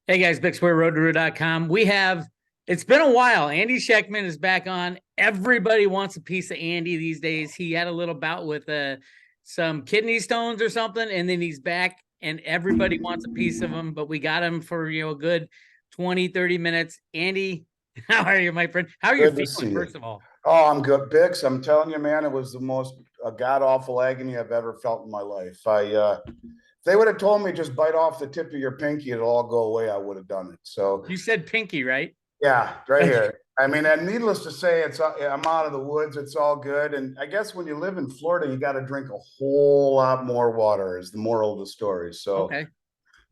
Hey guys, Bix Weir, roadtoguru.com. It's been a while. Andy Schectman is back on. Everybody wants a piece of Andy these days. He had a little bout with some kidney stones or something, and then he's back, and everybody wants a piece of him, but we got him for, a good 20, 30 minutes. Andy, how are you, my friend? How are you Good to feeling, see you. first of all? Oh, I'm good, Bix. I'm telling you, man, it was the most god awful agony I've ever felt in my life. If they would have told me just bite off the tip of your pinky, it'll all go away, I would have done it. So, You said pinky, right? yeah, right here. I mean, and needless to say, I'm out of the woods. It's all good. And I guess when you live in Florida, you got to drink a whole lot more water, is the moral of the story. So Okay.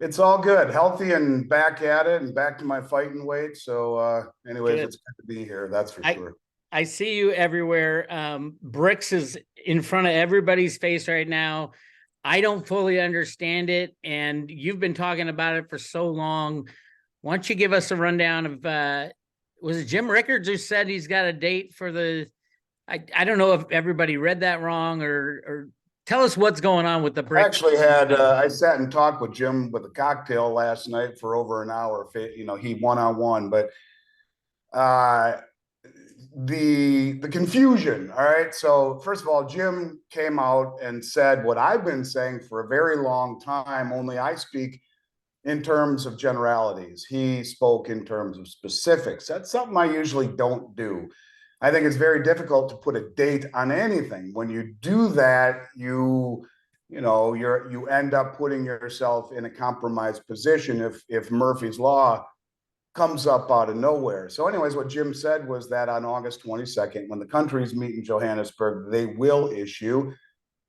it's all good, healthy, and back at it, and back to my fighting weight. So, anyways, Good. it's good to be here. That's for I sure. I see you everywhere. Bricks is in front of everybody's face right now. I don't fully understand it, and you've been talking about it for so long. Why don't you give us a rundown of was it Jim Rickards who said he's got a date for the I don't know if everybody read that wrong or tell us what's going on with the I bricks. actually I sat and talked with Jim with a cocktail last night for over an hour, he one-on-one, but uh, the confusion. All right. So first of all, Jim came out and said what I've been saying for a very long time, only I speak in terms of generalities. He spoke in terms of specifics. That's something I usually don't do. I think it's very difficult to put a date on anything. When you do that, you end up putting yourself in a compromised position if Murphy's law comes up out of nowhere. So, anyways, what Jim said was that on August 22nd, when the countries meet in Johannesburg, they will issue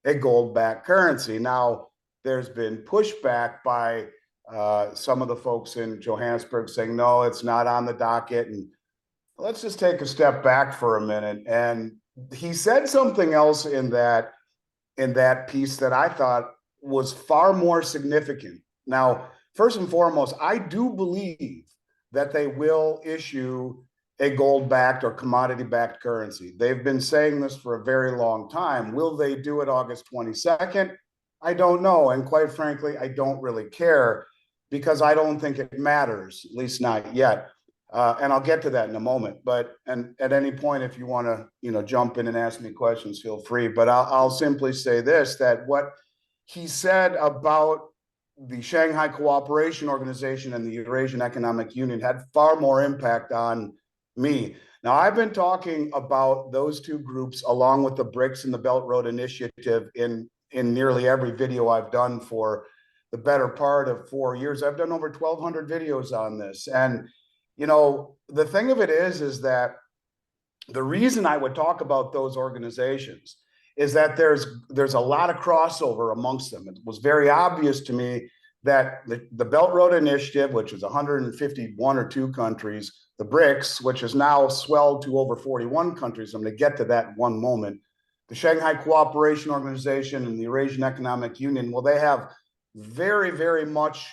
a gold-backed currency. Now, there's been pushback by some of the folks in Johannesburg saying, no, it's not on the docket. And let's just take a step back for a minute. And he said something else in that piece that I thought was far more significant. Now, first and foremost, I do believe that they will issue a gold backed or commodity backed currency. They've been saying this for a very long time. Will they do it August 22nd? I don't know. And quite frankly, I don't really care because I don't think it matters, at least not yet. And I'll get to that in a moment. And at any point, if you want to, jump in and ask me questions, feel free. But I'll simply say this: that what he said about the Shanghai Cooperation Organization and the Eurasian Economic Union had far more impact on me. Now, I've been talking about those two groups along with the BRICS and the Belt Road Initiative in nearly every video I've done for the better part of 4 years. I've done over 1,200 videos on this. And, the thing of it is that the reason I would talk about those organizations is that there's a lot of crossover amongst them. It was very obvious to me that the Belt Road Initiative, which is 151 or 2 countries, the BRICS, which has now swelled to over 41 countries. I'm going to get to that in one moment. The Shanghai Cooperation Organization and the Eurasian Economic Union, well, they have very, very much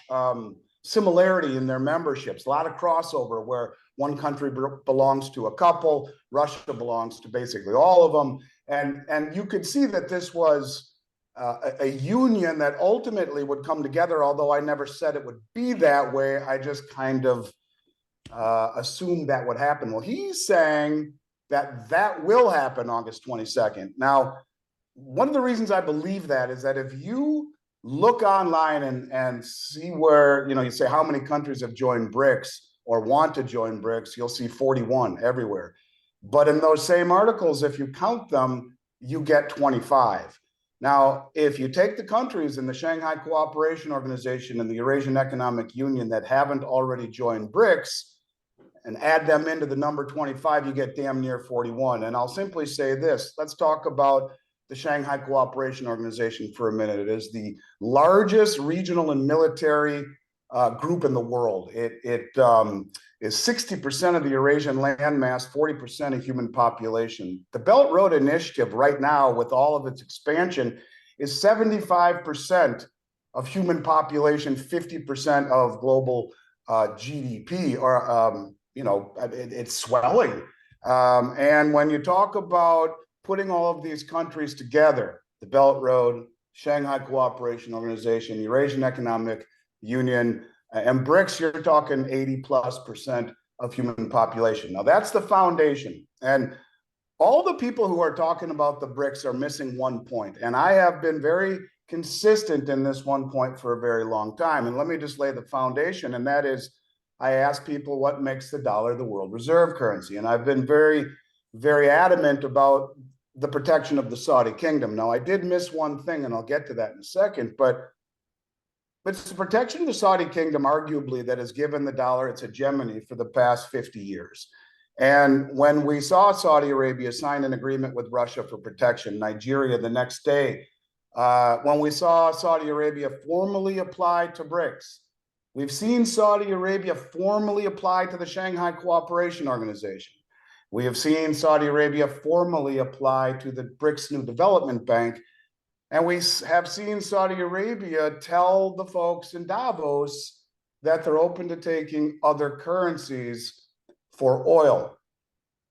similarity in their memberships, a lot of crossover where one country belongs to a couple, Russia belongs to basically all of them. And you could see that this was a union that ultimately would come together, although I never said it would be that way. I just kind of assumed that would happen. Well, he's saying that will happen August 22nd. Now, one of the reasons I believe that is that if you look online and see where, you say how many countries have joined BRICS or want to join BRICS, you'll see 41 everywhere. But in those same articles, if you count them, you get 25. Now, if you take the countries in the Shanghai Cooperation Organization and the Eurasian Economic Union that haven't already joined BRICS and add them into the number 25, you get damn near 41. And I'll simply say this: let's talk about the Shanghai Cooperation Organization for a minute. It is the largest regional and military group in the world. It is 60% of the Eurasian landmass, 40% of human population. The Belt Road Initiative right now, with all of its expansion, is 75% of human population, 50% of global GDP, or, it's swelling. And when you talk about putting all of these countries together, the Belt Road, Shanghai Cooperation Organization, Eurasian Economic Union, And BRICS, you're talking 80+% of human population. Now that's the foundation. And all the people who are talking about the BRICS are missing one point. And I have been very consistent in this one point for a very long time. And let me just lay the foundation. And that is, I ask people what makes the dollar the world reserve currency. And I've been very, very adamant about the protection of the Saudi kingdom. Now, I did miss one thing, and I'll get to that in a second, but it's the protection of the Saudi kingdom, arguably, that has given the dollar its hegemony for the past 50 years. And when we saw Saudi Arabia sign an agreement with Russia for protection, Nigeria the next day, when we saw Saudi Arabia formally apply to BRICS, we've seen Saudi Arabia formally apply to the Shanghai Cooperation Organization. We have seen Saudi Arabia formally apply to the BRICS New Development Bank. And we have seen Saudi Arabia tell the folks in Davos that they're open to taking other currencies for oil.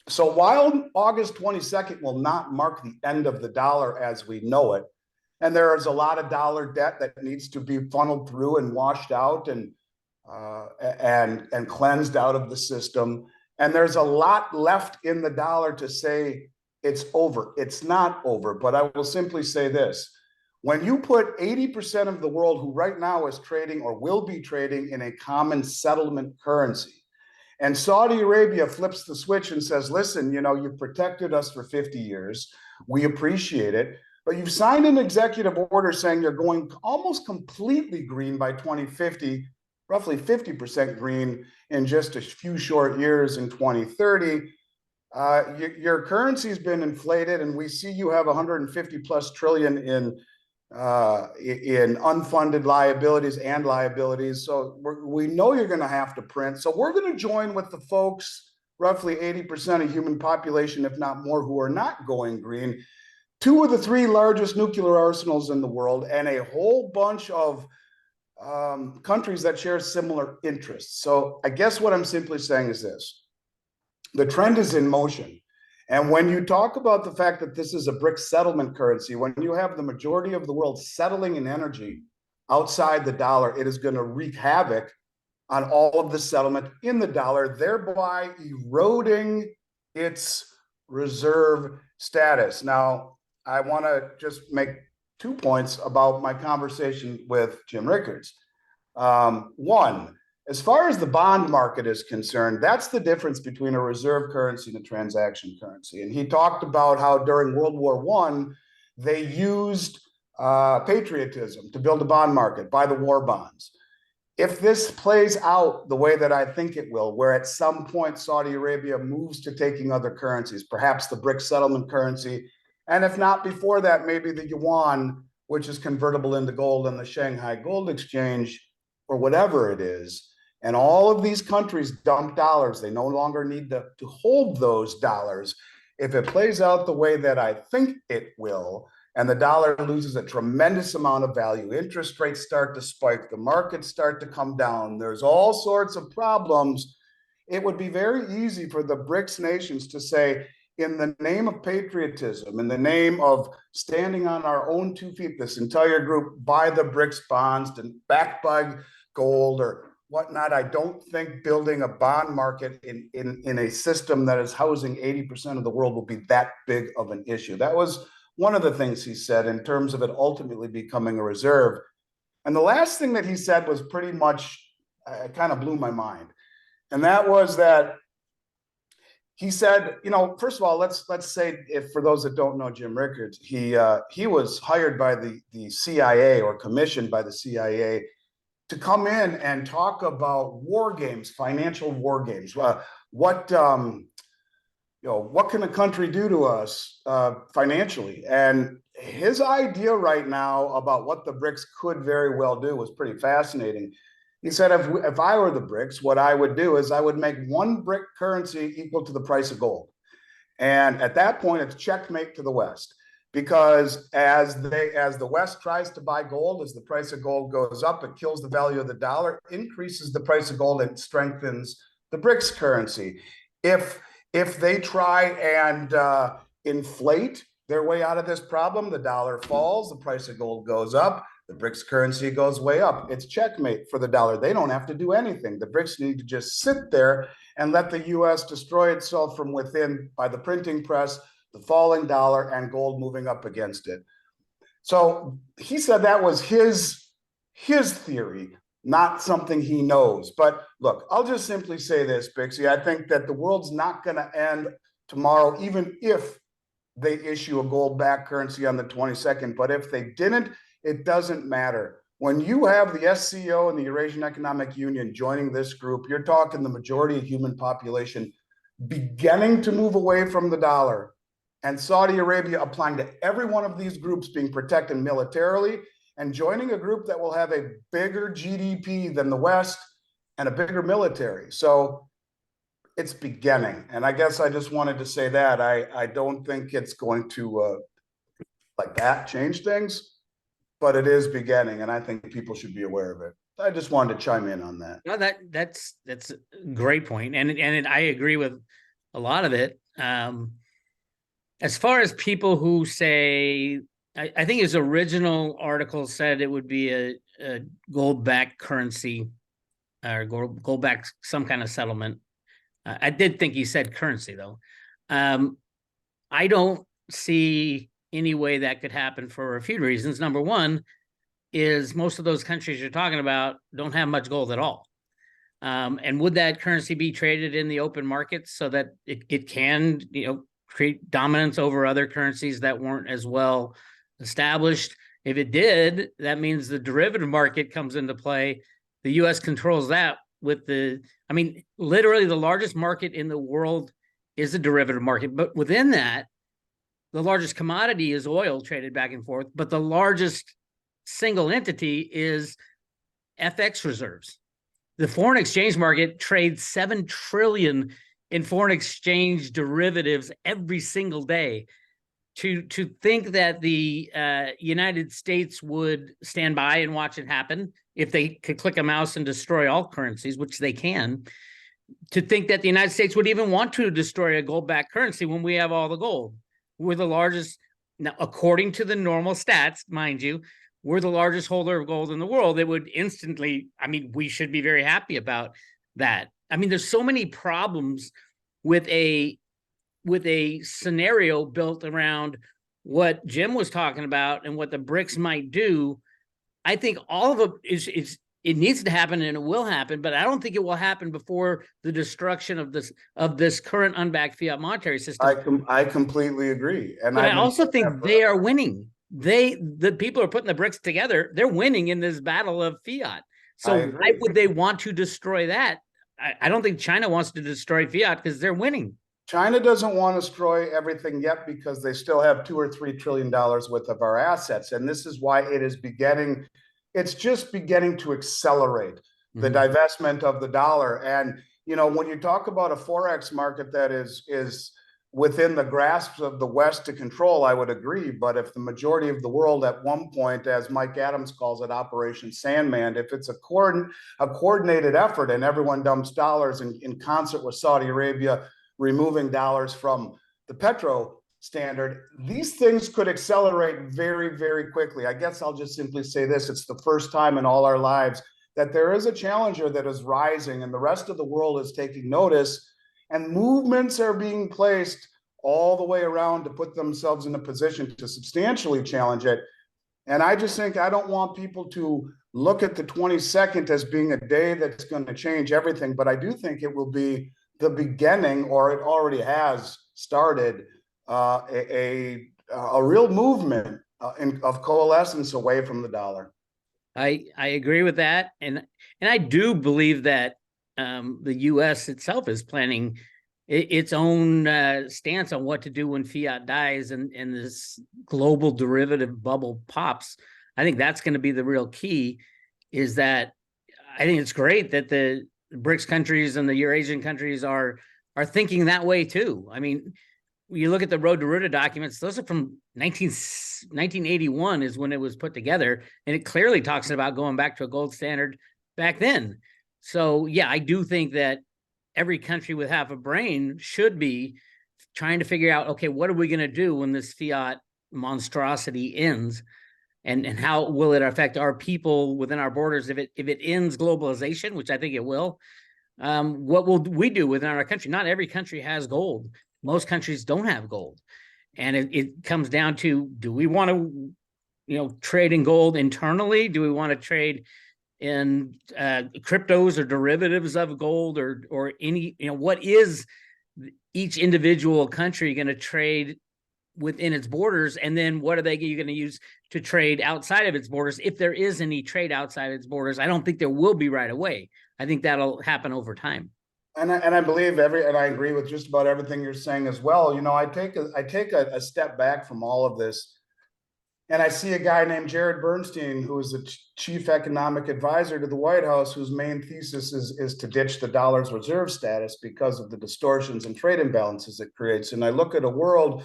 So while August 22nd will not mark the end of the dollar as we know it, and there is a lot of dollar debt that needs to be funneled through and washed out and cleansed out of the system, and there's a lot left in the dollar to say it's over. It's not over, but I will simply say this. When you put 80% of the world who right now is trading or will be trading in a common settlement currency, and Saudi Arabia flips the switch and says, listen, you know, you've protected us for 50 years. We appreciate it. But you've signed an executive order saying you're going almost completely green by 2050, roughly 50% green in just a few short years in 2030. Your currency's been inflated, and we see you have 150 plus trillion in unfunded liabilities and liabilities. So we know you're going to have to print. So we're going to join with the folks, roughly 80% of human population, if not more, who are not going green. Two of the three largest nuclear arsenals in the world, and a whole bunch of countries that share similar interests. So I guess what I'm simply saying is this. The trend is in motion. And when you talk about the fact that this is a BRICS settlement currency, when you have the majority of the world settling in energy outside the dollar, it is going to wreak havoc on all of the settlement in the dollar, thereby eroding its reserve status. Now, I want to just make 2 points about my conversation with Jim Rickards. One, as far as the bond market is concerned, that's the difference between a reserve currency and a transaction currency. And he talked about how during World War I, they used patriotism to build a bond market, buy the war bonds. If this plays out the way that I think it will, where at some point Saudi Arabia moves to taking other currencies, perhaps the BRICS settlement currency, and if not before that, maybe the yuan, which is convertible into gold on the Shanghai Gold Exchange, or whatever it is, and all of these countries dump dollars. They no longer need to hold those dollars. If it plays out the way that I think it will, and the dollar loses a tremendous amount of value, interest rates start to spike, the markets start to come down, there's all sorts of problems, it would be very easy for the BRICS nations to say, in the name of patriotism, in the name of standing on our own 2 feet, this entire group, buy the BRICS bonds and backed by gold or whatnot. I don't think building a bond market in a system that is housing 80% of the world will be that big of an issue. That was one of the things he said in terms of it ultimately becoming a reserve. And the last thing that he said was pretty much, kind of blew my mind. And that was that he said, you know, first of all, let's say, if for those that don't know Jim Rickards, he was hired by the CIA or commissioned by the CIA to come in and talk about war games, financial war games. What can a country do to us financially? And his idea right now about what the BRICS could very well do was pretty fascinating. He said, if I were the BRICS, what I would do is I would make one BRIC currency equal to the price of gold. And at that point, it's checkmate to the West. Because as the West tries to buy gold, as the price of gold goes up, it kills the value of the dollar, increases the price of gold, and strengthens the BRICS currency. If they try and inflate their way out of this problem, the dollar falls, the price of gold goes up, The BRICS currency goes way up. It's checkmate for the dollar. They don't have to do anything. The BRICS need to just sit there and let the US destroy itself from within by the printing press, the falling dollar, and gold moving up against it. So he said that was his theory, not something he knows. But look, I'll just simply say this, Bixie. I think that the world's not going to end tomorrow, even if they issue a gold-backed currency on the 22nd. But if they didn't, it doesn't matter. When you have the SCO and the Eurasian Economic Union joining this group, you're talking the majority of human population beginning to move away from the dollar, and Saudi Arabia applying to every one of these groups, being protected militarily, and joining a group that will have a bigger GDP than the West and a bigger military. So it's beginning. And I guess I just wanted to say that. I don't think it's going to, like that, change things, but it is beginning, and I think people should be aware of it. I just wanted to chime in on that. No, that's a great point, and I agree with a lot of it. As far as people who say, I think his original article said it would be a gold-backed currency or gold-backed some kind of settlement. I did think he said currency, though. I don't see any way that could happen for a few reasons. Number one is most of those countries you're talking about don't have much gold at all. And would that currency be traded in the open markets so that it can, create dominance over other currencies that weren't as well established? If it did, that means the derivative market comes into play. The U.S. controls that with literally the largest market in the world is the derivative market. But within that, the largest commodity is oil traded back and forth, but the largest single entity is FX reserves. The foreign exchange market trades $7 trillion in foreign exchange derivatives every single day. To think that the United States would stand by and watch it happen if they could click a mouse and destroy all currencies, which they can, to think that the United States would even want to destroy a gold-backed currency when we have all the gold. We're the largest, now, according to the normal stats, mind you, we're the largest holder of gold in the world. It would instantly, we should be very happy about that. There's so many problems with a scenario built around what Jim was talking about and what the BRICS might do. I think all of it it needs to happen, and it will happen, but I don't think it will happen before the destruction of this current unbacked fiat monetary system. I completely agree. And I also think they are winning. The people who are putting the BRICS together, they're winning in this battle of fiat. So why would they want to destroy that? I don't think China wants to destroy fiat because they're winning. China doesn't want to destroy everything yet because they still have $2 or $3 trillion worth of our assets. And this is why it's just beginning to accelerate the divestment of the dollar. And, when you talk about a Forex market that is within the grasp of the West to control, I would agree. But if the majority of the world at one point, as Mike Adams calls it, Operation Sandman, if it's a coordinated effort and everyone dumps dollars in concert with Saudi Arabia, removing dollars from the petro standard, these things could accelerate very, very quickly. I guess I'll just simply say this. It's the first time in all our lives that there is a challenger that is rising, and the rest of the world is taking notice, and movements are being placed all the way around to put themselves in a position to substantially challenge it. And I just think I don't want people to look at the 22nd as being a day that's going to change everything, but I do think it will be the beginning, or it already has started, a real movement of coalescence away from the dollar. I agree with that, and I do believe that the U.S. itself is planning its own stance on what to do when fiat dies and this global derivative bubble pops. I think that's going to be the real key. Is that I think it's great that the BRICS countries and the Eurasian countries are thinking that way too. You look at the Road to Ruta documents; those are from 1981 is when it was put together, and it clearly talks about going back to a gold standard back then. So yeah, I do think that every country with half a brain should be trying to figure out, okay, what are we going to do when this fiat monstrosity ends? and how will it affect our people within our borders if it ends globalization, which I think it will. What will we do within our country? Not every country has gold. Most countries don't have gold. And it comes down to, do we want to, trade in gold internally? Do we want to trade in cryptos or derivatives of gold, or any, what is each individual country going to trade within its borders? And then what are you going to use to trade outside of its borders? If there is any trade outside its borders, I don't think there will be right away. I think that'll happen over time. And I believe and I agree with just about everything you're saying as well. I take a step back from all of this, and I see a guy named Jared Bernstein, who is the chief economic advisor to the White House, whose main thesis is to ditch the dollar's reserve status because of the distortions and trade imbalances it creates. And I look at a world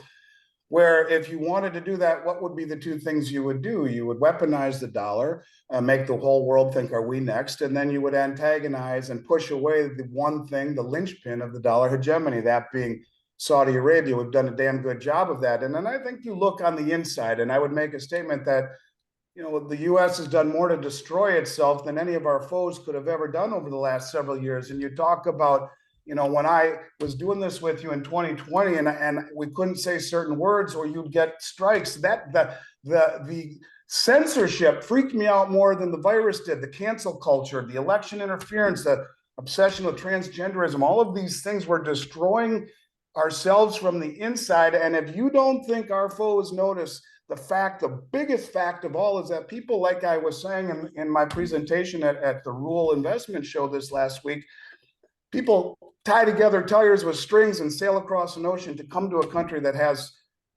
where, if you wanted to do that, what would be the two things you would do? You would weaponize the dollar, make the whole world think, are we next? And then you would antagonize and push away the one thing, the linchpin of the dollar hegemony, that being Saudi Arabia. We've done a damn good job of that. And then I think you look on the inside, and I would make a statement that, the U.S. has done more to destroy itself than any of our foes could have ever done over the last several years. And you talk about, when I was doing this with you in 2020 and we couldn't say certain words or you'd get strikes, that the censorship freaked me out more than the virus did. The cancel culture, the election interference, the obsession with transgenderism, all of these things were destroying ourselves from the inside. And if you don't think our foes notice the biggest fact of all is that people, like I was saying in my presentation at the Rural Investment Show this last week, people tie together tires with strings and sail across an ocean to come to a country that has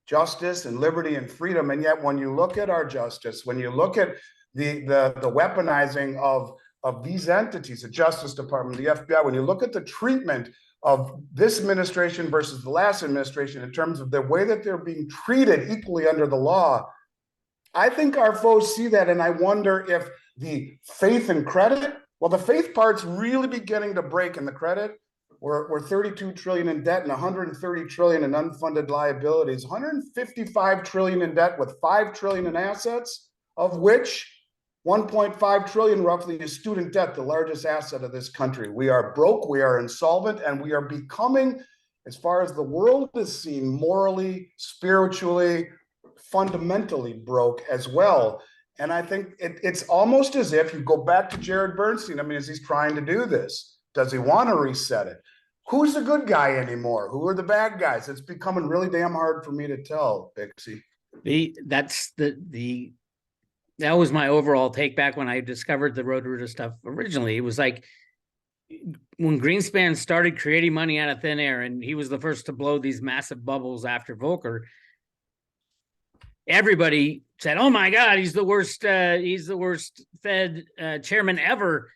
justice and liberty and freedom. And yet, when you look at our justice, when you look at the weaponizing of these entities, the Justice Department, the FBI, when you look at the treatment of this administration versus the last administration in terms of the way that they're being treated equally under the law, I think our foes see that. And I wonder if the faith and credit, well, the faith part's really beginning to break in the credit. We're 32 trillion in debt and 130 trillion in unfunded liabilities, 155 trillion in debt with 5 trillion in assets, of which 1.5 trillion roughly is student debt, the largest asset of this country. We are broke, we are insolvent, and we are becoming, as far as the world is seen, morally, spiritually, fundamentally broke as well. And I think it's almost as if you go back to Jared Bernstein. I mean, is he trying to do this? Does he want to reset it? Who's the good guy anymore? Who are the bad guys? It's becoming really damn hard for me to tell, Bixie. That was my overall take back when I discovered the Roto-Rooter stuff originally. It was like when Greenspan started creating money out of thin air, and he was the first to blow these massive bubbles after Volcker. Everybody said, "Oh my God, he's the worst Fed chairman ever."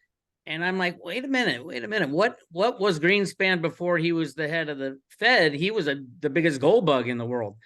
And I'm like, wait a minute. What was Greenspan before he was the head of the Fed? He was the biggest gold bug in the world.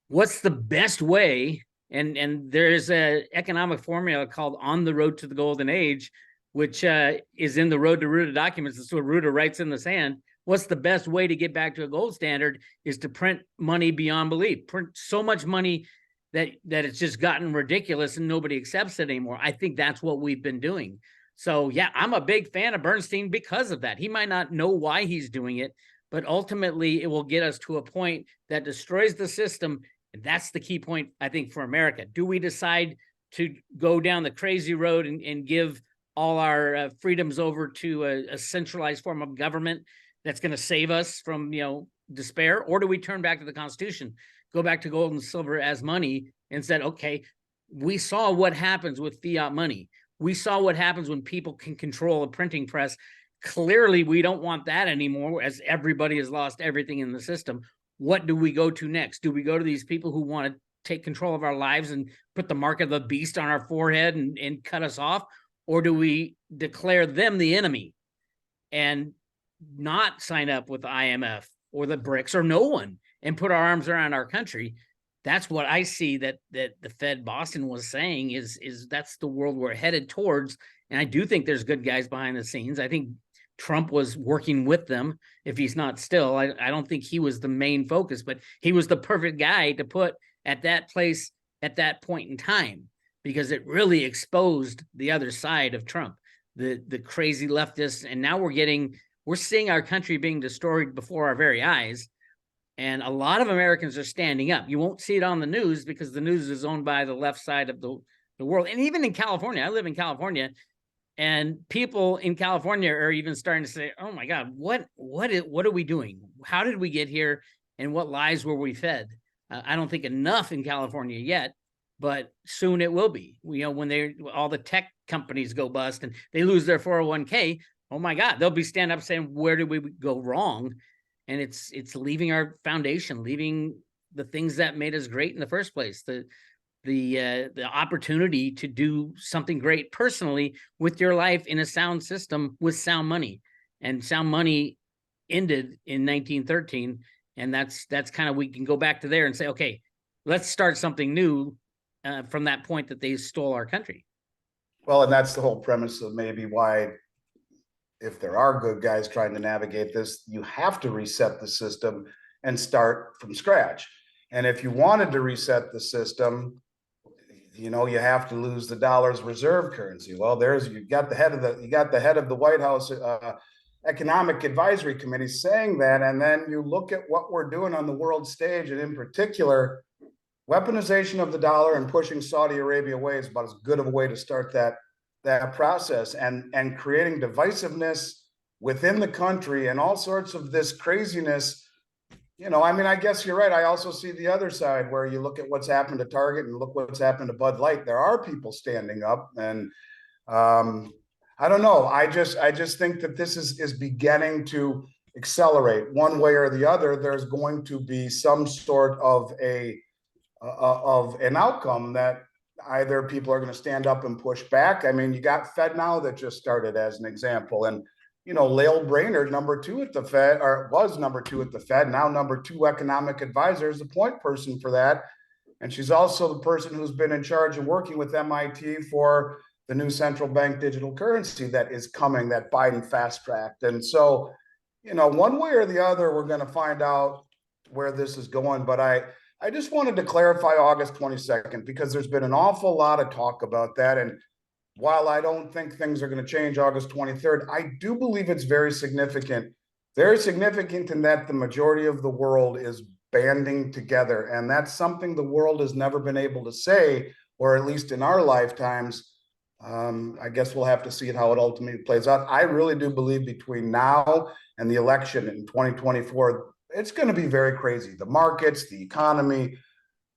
What's the best way? And there's an economic formula called On the Road to the Golden Age, which is in the Roto-Rooter documents. That's what Rooter writes in the sand. What's the best way to get back to a gold standard is to print money beyond belief. Print so much money that it's just gotten ridiculous and nobody accepts it anymore. I think that's what we've been doing. So, yeah, I'm a big fan of Bernstein because of that. He might not know why he's doing it, but ultimately it will get us to a point that destroys the system. And that's the key point, I think, for America. Do we decide to go down the crazy road and give all our freedoms over to a centralized form of government that's going to save us from, despair? Or do we turn back to the Constitution, go back to gold and silver as money and said, okay, we saw what happens with fiat money. We saw what happens when people can control a printing press. Clearly, we don't want that anymore, as everybody has lost everything in the system. What do we go to next? Do we go to these people who want to take control of our lives and put the mark of the beast on our forehead and cut us off? Or do we declare them the enemy and not sign up with the IMF or the BRICS or no one and put our arms around our country? That's what I see that the Fed Boston was saying is that's the world we're headed towards. And I do think there's good guys behind the scenes. I think Trump was working with them, if he's not still. I don't think he was the main focus, but he was the perfect guy to put at that place at that point in time. because it really exposed the other side of Trump, the crazy leftists. And now we're seeing our country being destroyed before our very eyes. And a lot of Americans are standing up. You won't see it on the news because the news is owned by the left side of the world. And even in California, I live in California, and people in California are even starting to say, "Oh my God, what are we doing? How did we get here? And what lies were we fed?" I don't think enough in California yet, but soon it will be. When all the tech companies go bust and they lose their 401k, oh my God, they'll be standing up saying, "Where did we go wrong?" And it's leaving our foundation, leaving the things that made us great in the first place. The opportunity to do something great personally with your life in a sound system with sound money. And sound money ended in 1913. And that's kind of, we can go back to there and say, okay, let's start something new from that point that they stole our country. Well, and that's the whole premise of maybe why, if there are good guys trying to navigate this, you have to reset the system and start from scratch. And if you wanted to reset the system, you have to lose the dollar's reserve currency. Well, you got the head of the White House Economic Advisory Committee saying that, and then you look at what we're doing on the world stage, and in particular, weaponization of the dollar and pushing Saudi Arabia away is about as good of a way to start that process, and creating divisiveness within the country and all sorts of this craziness. I guess you're right. I also see the other side where you look at what's happened to Target and look what's happened to Bud Light. There are people standing up, and I don't know. I just think that this is beginning to accelerate one way or the other. There's going to be some sort of an outcome that either people are going to stand up and push back. I mean, you got Fed Now that just started as an example. And, Lael Brainerd, number 2 at the Fed, or was number 2 at the Fed, now number 2 economic advisor, is the point person for that. And she's also the person who's been in charge of working with MIT for the new central bank digital currency that is coming, that Biden fast tracked. And so, one way or the other, we're going to find out where this is going. But I just wanted to clarify August 22nd, because there's been an awful lot of talk about that. And while I don't think things are going to change August 23rd, I do believe it's very significant in that the majority of the world is banding together. And that's something the world has never been able to say, or at least in our lifetimes. I guess we'll have to see how it ultimately plays out. I really do believe between now and the election in 2024, it's going to be very crazy. The markets, the economy,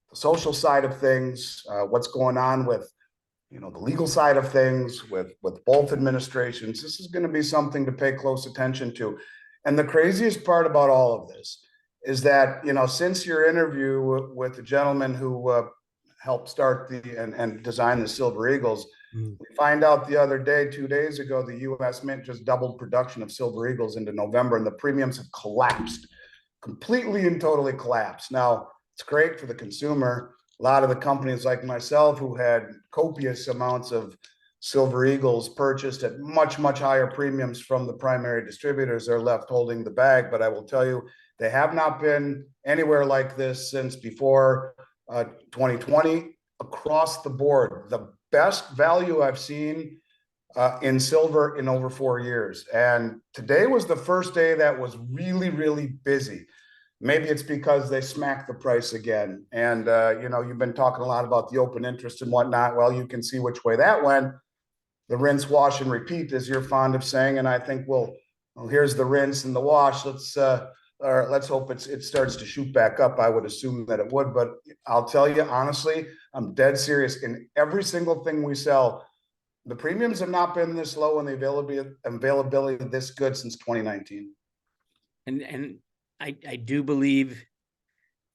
the social side of things, what's going on with, the legal side of things with both administrations. This is going to be something to pay close attention to. And the craziest part about all of this is that, since your interview with the gentleman who helped start and design the Silver Eagles, we find out the other day, 2 days ago, the U.S. Mint just doubled production of Silver Eagles into November, and the premiums have collapsed, completely and totally collapsed. Now, it's great for the consumer. A lot of the companies like myself who had copious amounts of Silver Eagles purchased at much, much higher premiums from the primary distributors are left holding the bag. But I will tell you, they have not been anywhere like this since before 2020 across the board. The best value I've seen in silver in over 4 years. And today was the first day that was really, really busy. Maybe it's because they smacked the price again. And, you've been talking a lot about the open interest and whatnot. Well, you can see which way that went. The rinse, wash, and repeat, as you're fond of saying. And I think, well, here's the rinse and the wash. Let's hope it starts to shoot back up. I would assume that it would. But I'll tell you, honestly, I'm dead serious. In every single thing we sell, the premiums have not been this low and the availability this good since 2019. And I do believe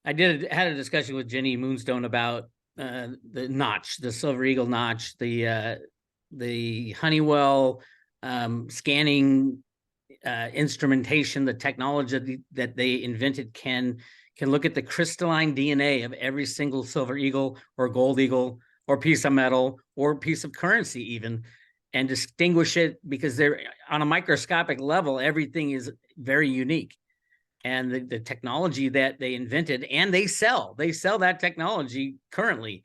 had a discussion with Jenny Moonstone about the notch, the Silver Eagle notch, the Honeywell scanning instrumentation, the technology that they invented can look at the crystalline DNA of every single Silver Eagle or Gold Eagle or piece of metal or piece of currency even, and distinguish it, because they're on a microscopic level, everything is very unique. And the technology that they invented, and they sell that technology currently,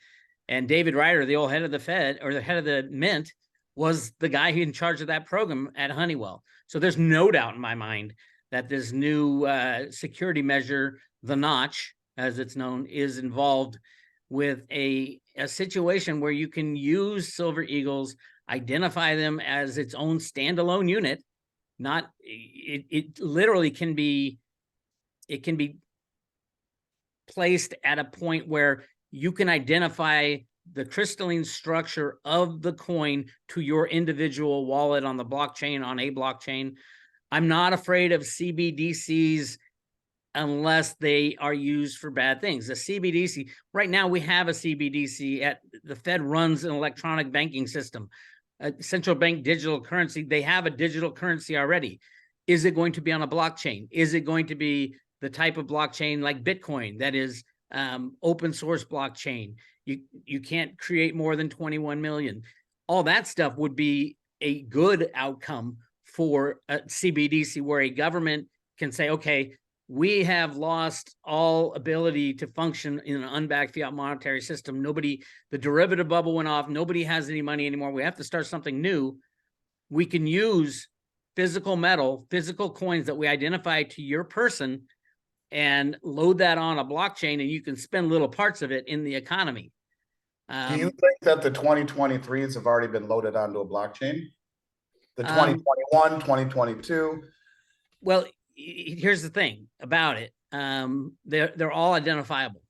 And David Ryder, the old head of the Fed or the head of the Mint, was the guy in charge of that program at Honeywell. So there's no doubt in my mind that this new security measure, the notch, as it's known, is involved with a situation where you can use Silver Eagles, identify them as its own standalone unit. Not it literally can be, it can be placed at a point where you can identify the crystalline structure of the coin to your individual wallet on the blockchain, on a blockchain. I'm not afraid of CBDCs unless they are used for bad things. The CBDC, right now we have a CBDC at the Fed runs an electronic banking system, a central bank digital currency. They have a digital currency already. Is it going to be on a blockchain? Is it going to be the type of blockchain like Bitcoin that is open source blockchain? You can't create more than 21 million. All that stuff would be a good outcome for a CBDC where a government can say, okay, we have lost all ability to function in an unbacked fiat monetary system. Nobody, the derivative bubble went off. Nobody has any money anymore. We have to start something new. We can use physical metal, physical coins that we identify to your person and load that on a blockchain, and you can spend little parts of it in the economy. Do you think that the 2023s have already been loaded onto a blockchain? The 2021, 2022? Well, here's the thing about it. They're all identifiable.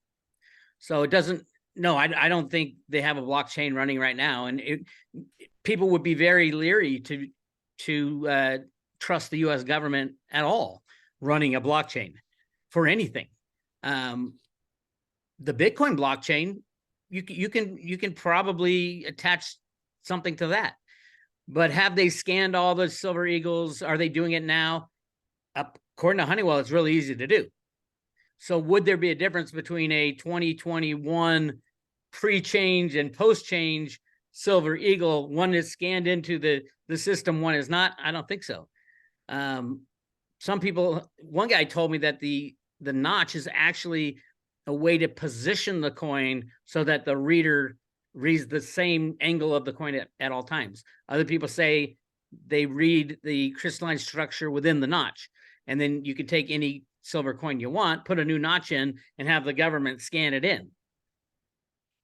So it doesn't, no, I don't think they have a blockchain running right now. And people would be very leery to trust the US government at all running a blockchain for anything. The Bitcoin blockchain, you can probably attach something to that. But have they scanned all the Silver Eagles? Are they doing it now? According to Honeywell, it's really easy to do. So would there be a difference between a 2021 pre-change and post-change Silver Eagle? One is scanned into the system, one is not? I don't think so. Some people, one guy told me that the notch is actually a way to position the coin so that the reader reads the same angle of the coin at all times. Other people say they read the crystalline structure within the notch. And then you could take any silver coin you want, put a new notch in, and have the government scan it in.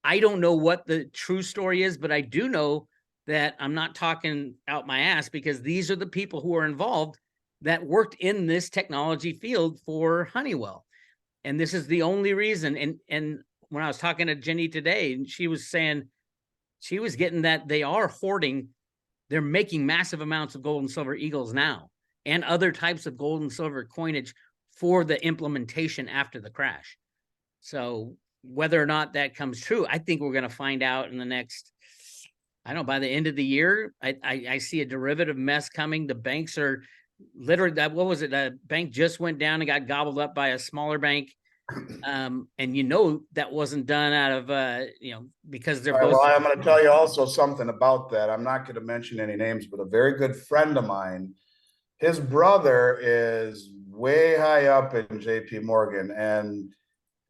I don't know what the true story is, but I do know that I'm not talking out my ass, because these are the people who are involved that worked in this technology field for Honeywell. And this is the only reason. And when I was talking to Jenny today, and she was saying she was getting that they are hoarding, they're making massive amounts of gold and silver eagles now, and other types of gold and silver coinage for the implementation after the crash. So whether or not that comes true, I think we're going to find out in the next, I don't know, by the end of the year. I see a derivative mess coming. The banks are literally, what was it? A bank just went down and got gobbled up by a smaller bank. And that wasn't done out of, because they're both. Well, I'm going to tell you also something about that. I'm not going to mention any names, but a very good friend of mine, his brother is way high up in JP Morgan, and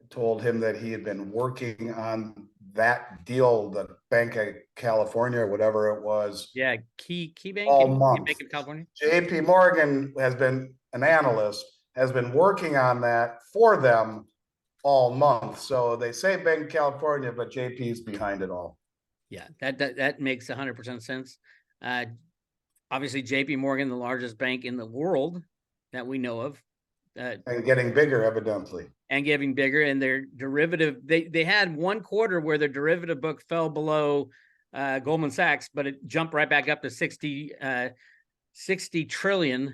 told him that he had been working on that deal, the Bank of California or whatever it was. Yeah, Key Bank, all month. Bank of California. JP Morgan has been an analyst, has been working on that for them all month. So they say Bank of California, but JP's behind it all. Yeah, that makes 100% sense. Obviously, JP Morgan, the largest bank in the world that we know of. And getting bigger, evidently. And getting bigger, and their derivative, they had one quarter where their derivative book fell below Goldman Sachs, but it jumped right back up to 60 trillion.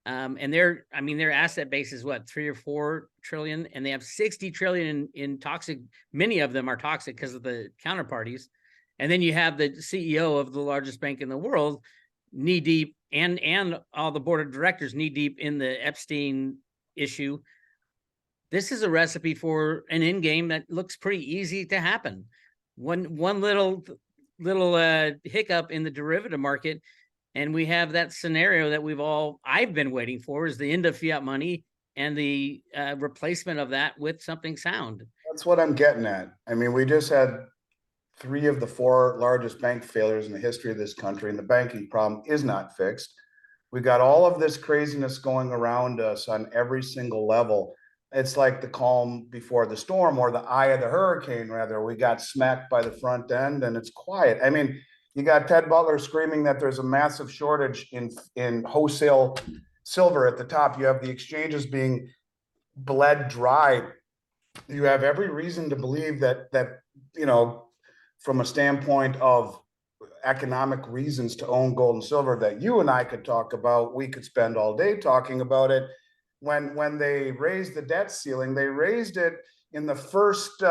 And their asset base is what, 3 or 4 trillion, and they have 60 trillion in toxic. Many of them are toxic because of the counterparties. And then you have the CEO of the largest bank in the world knee deep, and all the board of directors knee deep in the Epstein issue. This is a recipe for an end game that looks pretty easy to happen. One little hiccup in the derivative market, and we have that scenario that I've been waiting for, is the end of fiat money and the replacement of that with something sound. That's what I'm getting at. I mean, we just had 3 of the 4 largest bank failures in the history of this country, and the banking problem is not fixed. We got all of this craziness going around us on every single level. It's like the calm before the storm, or the eye of the hurricane, rather. We got smacked by the front end and it's quiet. I mean, you got Ted Butler screaming that there's a massive shortage in wholesale silver at the top. You have the exchanges being bled dry. You have every reason to believe that you know, from a standpoint of economic reasons to own gold and silver that you and I could talk about, we could spend all day talking about it. When they raised the debt ceiling, they raised it in the first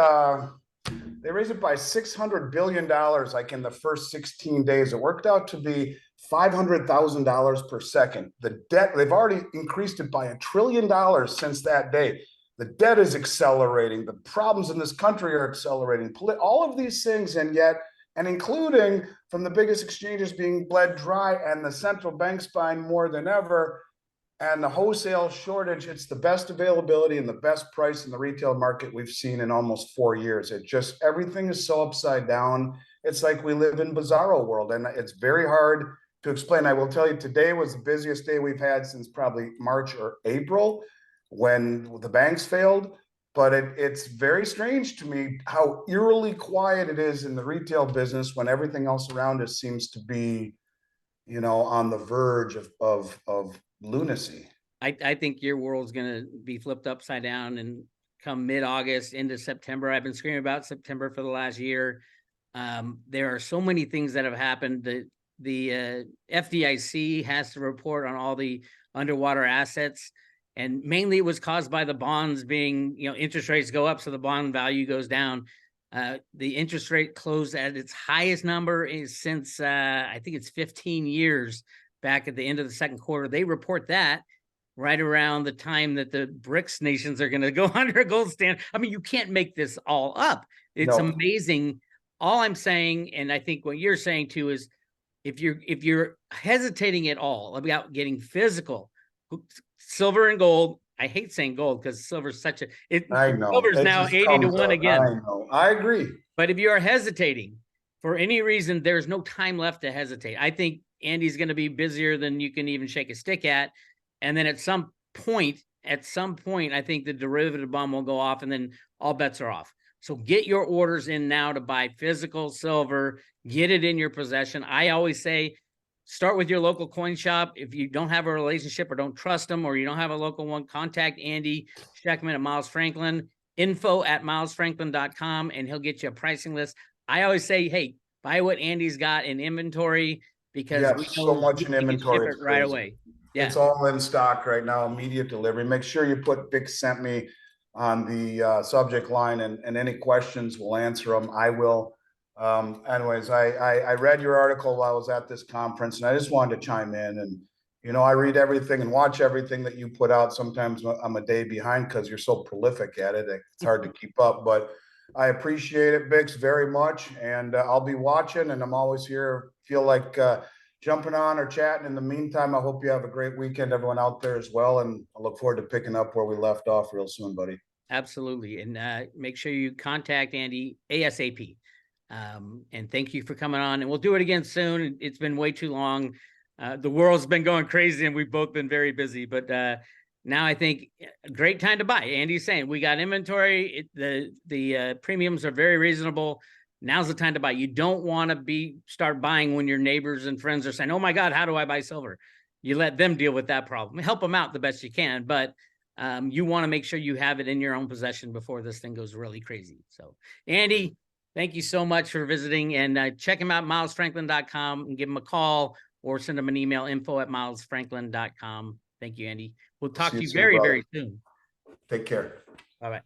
they raised it by $600 billion, like in the first 16 days. It worked out to be $500,000 per second. The debt, they've already increased it by $1 trillion since that day. The debt is accelerating. The problems in this country are accelerating. All of these things, and yet, and including from the biggest exchanges being bled dry and the central banks buying more than ever, and the wholesale shortage, it's the best availability and the best price in the retail market we've seen in almost 4 years. It just, everything is so upside down. It's like we live in bizarro world, and it's very hard to explain. I will tell you, today was the busiest day we've had since probably March or April, when the banks failed. But it's very strange to me how eerily quiet it is in the retail business when everything else around us seems to be, you know, on the verge of lunacy. I think your world's going to be flipped upside down and come mid-August into September. I've been screaming about September for the last year. There are so many things that have happened. The FDIC has to report on all the underwater assets, and mainly it was caused by the bonds being, you know, interest rates go up, so the bond value goes down. The interest rate closed at its highest number since I think it's 15 years, back at the end of the second quarter. They report that right around the time that the BRICS nations are going to go under a gold standard. I mean, you can't make this all up. It's amazing. All I'm saying, and I think what you're saying too, is if you're hesitating at all about getting physical silver and gold. I hate saying gold because silver's such a I know. silver's now 80 to 1 again. I know. I agree. But if you are hesitating for any reason, there's no time left to hesitate. I think Andy's going to be busier than you can even shake a stick at. And then at some point, I think the derivative bomb will go off and then all bets are off. So get your orders in now to buy physical silver, get it in your possession. I always say, start with your local coin shop. If you don't have a relationship or don't trust them, or you don't have a local one, contact Andy Schectman at Miles Franklin, info@milesfranklin.com, and he'll get you a pricing list. I always say, hey, buy what Andy's got in inventory, because we so much in inventory, ship it right away. Yeah. It's all in stock right now, immediate delivery. Make sure you put Bix sent me on the subject line, and any questions, we'll answer them. I will. Anyways, I read your article while I was at this conference, and I just wanted to chime in. And, you know, I read everything and watch everything that you put out. Sometimes I'm a day behind because you're so prolific at it. It's hard to keep up, but I appreciate it, Bix, very much. And I'll be watching, and I'm always here. Feel like jumping on or chatting. In the meantime, I hope you have a great weekend, everyone out there as well. And I look forward to picking up where we left off real soon, buddy. Absolutely. And make sure you contact Andy ASAP. And thank you for coming on, and we'll do it again soon. It's been way too long. The world's been going crazy and we've both been very busy, but now I think a great time to buy. Andy's saying we got inventory. The premiums are very reasonable. Now's the time to buy. You don't want to start buying when your neighbors and friends are saying, oh my God, how do I buy silver? You let them deal with that problem. Help them out the best you can, but you want to make sure you have it in your own possession before this thing goes really crazy. So Andy, thank you so much for visiting, and check him out, milesfranklin.com, and give him a call or send him an email, info@milesfranklin.com. Thank you, Andy. We'll talk to you very, very soon. Take care. Bye-bye.